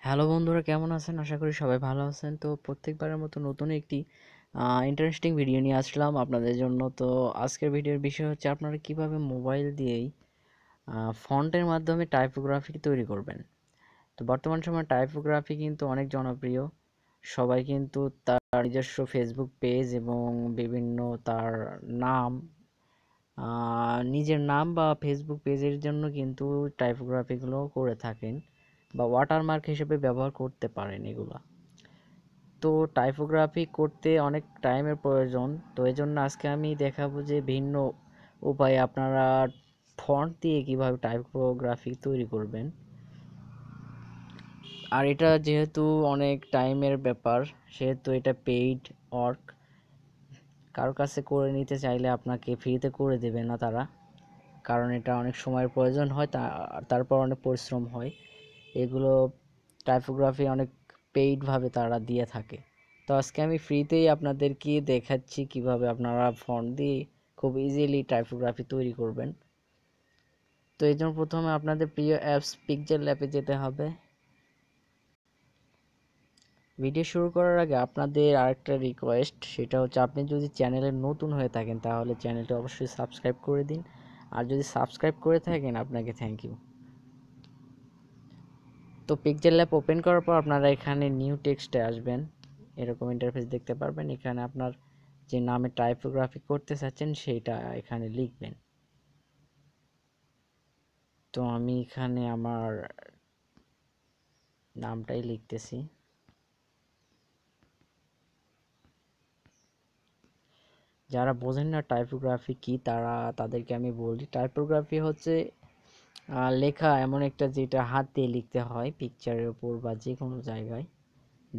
Hello বন্ধুরা, কেমন আছেন? আশা করি সবাই ভালো আছেন। তো প্রত্যেকবারের মতো নতুন একটি ইন্টারেস্টিং ভিডিও নিয়ে আসলাম আপনাদের জন্য। তো আজকের ভিডিওর বিষয় হচ্ছে আপনারা কিভাবে মোবাইল দিয়েই ফন্টের মাধ্যমে টাইপোগ্রাফি তৈরি করবেন। তো বর্তমান সময়ে টাইপোগ্রাফি কিন্তু অনেক জনপ্রিয়। সবাই কিন্তু তার নিজস্ব ফেসবুক পেজ এবং বিভিন্ন তার নাম, নিজের নাম বা ফেসবুক পেজের জন্য কিন্তু টাইপোগ্রাফিগুলো করে থাকেন বা ওয়াটারমার্ক হিসেবে ব্যবহার করতে পারেন এগুলা। তো টাইপোগ্রাফি করতে অনেক টাইমের প্রয়োজন। তো এজন্য আজকে আমি দেখাবো যে ভিন্ন উপায়ে আপনারা ফন্ট দিয়ে কিভাবে টাইপোগ্রাফি তৈরি করবেন। আর এটা যেহেতু অনেক টাইমের ব্যাপার, সেহেতু এটা পেইড ওয়ার্ক। কারো কাছে করে নিতে চাইলে আপনাকে ফ্রিতে করে দেবে না তারা, কারণ এটা অনেক সময়ের প্রয়োজন হয়, তারপর অনেক পরিশ্রম হয়। এগুলো টাইপোগ্রাফি অনেক পেইডভাবে তারা দিয়ে থাকে। তো আজকে আমি ফ্রিতেই আপনাদেরকে দেখাচ্ছি কিভাবে আপনারা ফন্ট দিয়ে খুব ইজিলি টাইপোগ্রাফি তৈরি করবেন। তো এই জন্য প্রথমে আপনাদের প্রিয় অ্যাপস পিকজেল অ্যাপে যেতে হবে। ভিডিও শুরু করার আগে আপনাদের আরেকটা রিকোয়েস্ট, সেটা হচ্ছে আপনি যদি চ্যানেলে নতুন হয়ে থাকেন তাহলে চ্যানেলটা অবশ্যই সাবস্ক্রাইব করে দিন। আর যদি সাবস্ক্রাইব করে থাকেন আপনাকে থ্যাংক ইউ। তো পিকজেল অ্যাপ ওপেন করার পর আপনারা এখানে নিউ টেক্সটে আসবেন। এরকম ইন্টারফেস দেখতে পারবেন। এখানে আপনার যে নামে টাইপোগ্রাফি করতে চাচ্ছেন সেইটা এখানে লিখবেন। তো আমি এখানে আমার নামটাই লিখতেছি। যারা বোঝেন না টাইপোগ্রাফি কি, তাদেরকে আমি বলি, টাইপোগ্রাফি হচ্ছে লেখা এমন একটা যেটা হাত দিয়ে লিখতে হয় পিকচারের উপর বা যে কোনো জায়গায়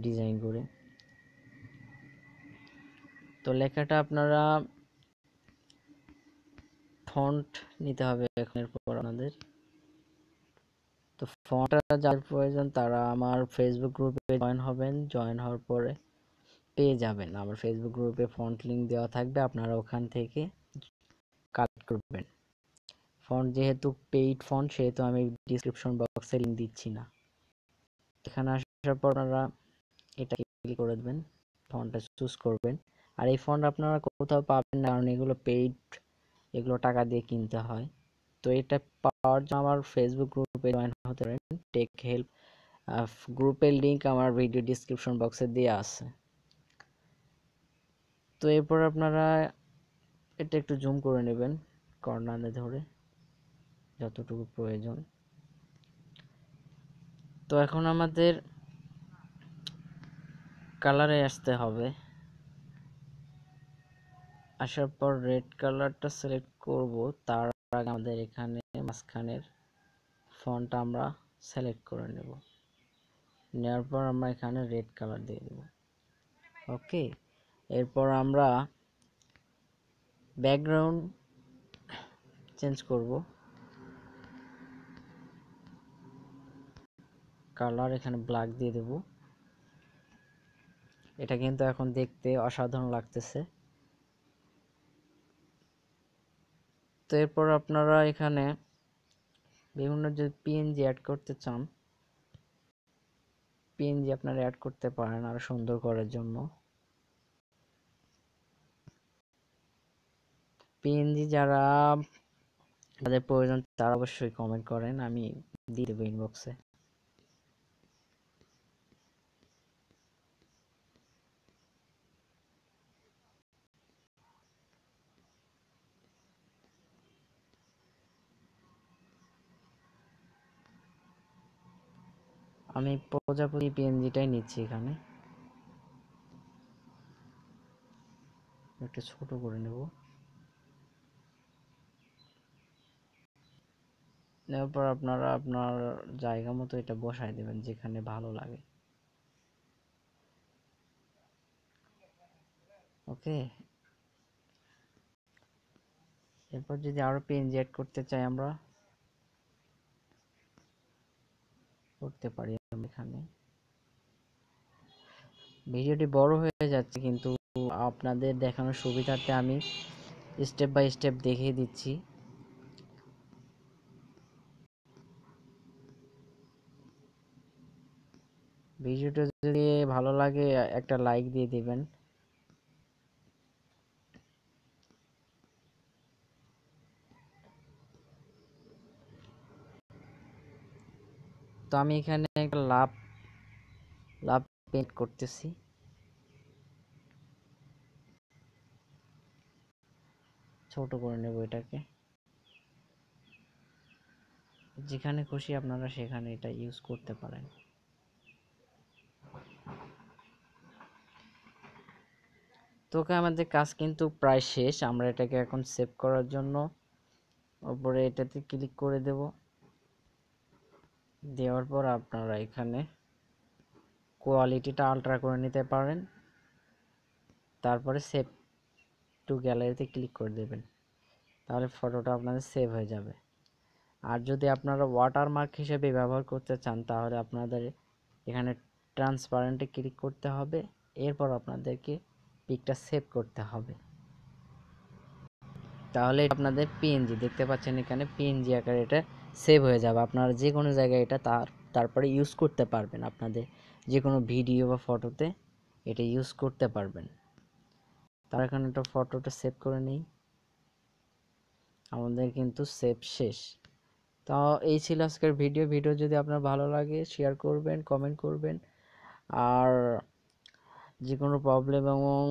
ডিজাইন করে। তো লেখাটা আপনারা ফন্ট নিতে হবে এখন এরপর আপনাদের। তো ফন্টটা যার প্রয়োজন তারা আমার ফেসবুক গ্রুপে জয়েন হবেন। জয়েন হওয়ার পরে পেয়ে যাবেন আমার ফেসবুক গ্রুপে ফন্ট লিঙ্ক দেওয়া থাকবে, আপনারা ওখান থেকে কালেক্ট করবেন। ফন্ট যেহেতু পেইড ফন্ট সেহেতু আমি ডিসক্রিপশন বক্সে লিঙ্ক দিচ্ছি না। এখানে আসার পর আপনারা এটা ক্লিক করে দেবেন, ফন্টটা চুজ করবেন। আর এই ফন্ট আপনারা কোথাও পাবেন না, কারণ এগুলো পেইড, এগুলো টাকা দিয়ে কিনতে হয়। তো এটা পাওয়ার জন্য আমার ফেসবুক গ্রুপে জয়েন হতে পারেন। টেক হেল্প গ্রুপের লিঙ্ক আমার ভিডিও ডিসক্রিপশন বক্সে দেওয়া আছে। তো এরপর আপনারা এটা একটু জুম করে নেবেন কর্নারে ধরে যতটুকু প্রয়োজন। তো এখন আমাদের কালারে আসতে হবে। আসার পর রেড কালারটা সিলেক্ট করব। তার আগে আমাদের এখানে মাঝখানের ফন্ট আমরা সিলেক্ট করে নেব। নেওয়ার পর আমরা এখানে রেড কালার দিয়ে দেব। ওকে, এরপর আমরা ব্যাকগ্রাউন্ড চেঞ্জ করব। কালার এখানে ব্ল্যাক দিয়ে দেব। এটা কিন্তু এখন দেখতে অসাধারণ লাগতেছে। তো এরপর আপনারা এখানে বিভিন্ন যদি পিএনজি অ্যাড করতে চান, পিএনজি আপনারা অ্যাড করতে পারেন আরো সুন্দর করার জন্য। পিএনজি যাদের প্রয়োজন তারা অবশ্যই কমেন্ট করেন, আমি দিয়ে দেবো ইনবক্সে। আমি প্রজাপতি পিএনজিটাই নিচ্ছি। এখানে একটু ছোট করে নেব। নেওয়ার পর আপনারা আপনার জায়গা মতো এটা বসায় দেবেন যেখানে ভালো লাগে। ওকে, এরপর যদি আরো পিএনজি অ্যাড করতে চাই আমরা করতে পারি। এখানে ভিডিওটি বড় হয়ে যাচ্ছে, কিন্তু আপনাদের দেখানোর সুবিধার্থে আমি স্টেপ বাই স্টেপ দেখিয়ে দিচ্ছি। ভিডিওটা যদি ভালো লাগে একটা লাইক দিয়ে দিবেন। তো আমি এখানে একটা লাভ লাভ পেইন্ট করতেছি। ছোট করে নেব এটাকে, যেখানে খুশি আপনারা সেখানে এটা ইউজ করতে পারেন। তো আমাদের কাজ কিন্তু প্রায় শেষ। আমরা এটাকে এখন সেভ করার জন্য উপরে এটাতে ক্লিক করে দেব। দেওয়ার পর আপনারা এখানে কোয়ালিটিটা আলট্রা করে নিতে পারেন, তারপরে সেভ টু গ্যালারিতে ক্লিক করে দেবেন, তাহলে ফটোটা আপনাদের সেভ হয়ে যাবে। আর যদি আপনারা ওয়াটারমার্ক হিসেবে ব্যবহার করতে চান তাহলে আপনাদের এখানে ট্রান্সপারেন্টে ক্লিক করতে হবে, এরপর আপনাদেরকে পিকটা সেভ করতে হবে। তাহলে আপনাদের পিএনজি দেখতে পাচ্ছেন এখানে পিএনজি আকারে এটা সেভ হয়ে যাবে। আপনারা যে কোনো জায়গায় এটা তারপরে ইউজ করতে পারবেন, আপনাদের যে কোনো ভিডিও বা ফটোতে এটা ইউজ করতে পারবেন। তার এখন একটা ফটোটা সেভ করে নেই, আমাদের কিন্তু সেভ শেষ। তো এই ছিল আজকের ভিডিও যদি আপনার ভালো লাগে শেয়ার করবেন, কমেন্ট করবেন, আর যে কোনো প্রবলেম এবং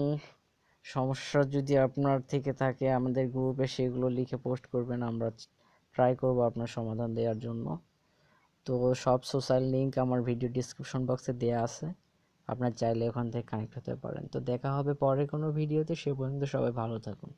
সমস্যা যদি আপনার থেকে থাকে আমাদের গ্রুপে সেগুলো লিখে পোস্ট করবেন, আমরা ট্রাই করব আপনার সমাধান দেওয়ার জন্য। তো সব সোশ্যাল লিংক আমার ভিডিও ডিসক্রিপশন বক্সে দেওয়া আছে, আপনার চাইলে ওখান থেকে কানেক্ট হতে পারেন। তো দেখা হবে পরে কোনো ভিডিওতে, সে পর্যন্ত সবাই ভালো থাকুন।